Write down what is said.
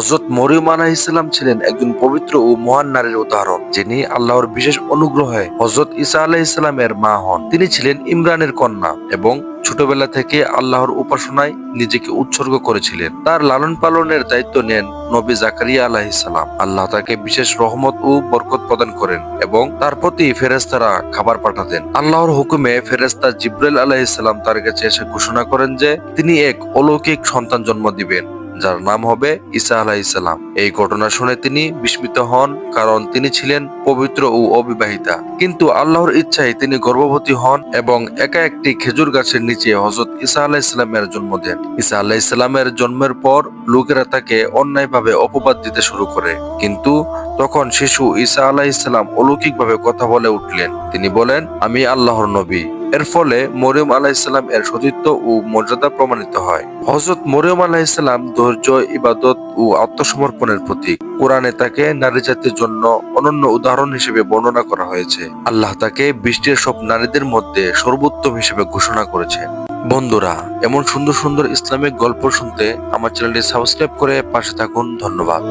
হযরত মরিয়ম আলাইহিস সালাম ছিলেন একজন পবিত্র ও মহান নারীর উদাহরণ, যিনি আল্লাহর বিশেষ অনুগ্রহে হযরত ঈসা আলাইহিস সালামের মা হন। তিনি ছিলেন ইমরানের কন্যা এবং ছোটবেলা থেকে আল্লাহর উপাসনায় নিজেকে উৎসর্গ করেছিলেন। তার লালন পালনের দায়িত্ব নেন নবী জাকারিয়া আলাইহিস সালাম। আল্লাহ তাকে বিশেষ রহমত ও বরকত প্রদান করেন এবং তার প্রতি ফেরেশতারা খাবার পাঠাতেন। আল্লাহর হুকুমে ফেরেশতা জিবরাইল আলাইহিস সালাম তার কাছে এসে ঘোষণা করেন যে তিনি এক অলৌকিক সন্তান জন্ম দিবেন, যার নাম হবে ঈসা আলাইহিস সালাম। এই ঘটনা শুনে তিনি বিস্মিত হন, কারণ তিনি ছিলেন পবিত্র ও অবিবাহিতা। কিন্তু আল্লাহর ইচ্ছায় তিনি গর্ভবতী হন এবং একা একটি খেজুর গাছের নিচে হযরত ঈসা আলাইহিস সালামের জন্ম দেন। ঈসা আলাইহিস সালামের জন্মের পর লোকেরা তাকে অন্যায়ভাবে অপবাদ দিতে শুরু করে, কিন্তু তখন শিশু ঈসা আলাইহিস সালাম অলৌকিকভাবে কথা বলে উঠলেন। তিনি বলেন, আমি আল্লাহর নবী। এর ফলে মরিয়ম আলাইহিস সালাম এর সতীত্ব ও মর্যাদা প্রমাণিত হয়। হযরত মরিয়ম আলাইহিস সালাম ধৈর্য, ইবাদত ও আত্মসমর্পণের প্রতীক। কোরআনে তাকে নারী জাতির জন্য অনন্য উদাহরণ হিসেবে বর্ণনা করা হয়েছে। আল্লাহ তাকে বিশ্বের সব নারীদের মধ্যে সর্বোত্তম হিসেবে ঘোষণা করেছেন। বন্ধুরা, এমন সুন্দর সুন্দর ইসলামিক গল্প শুনতে আমার চ্যানেলটি সাবস্ক্রাইব করে পাশে থাকুন। ধন্যবাদ।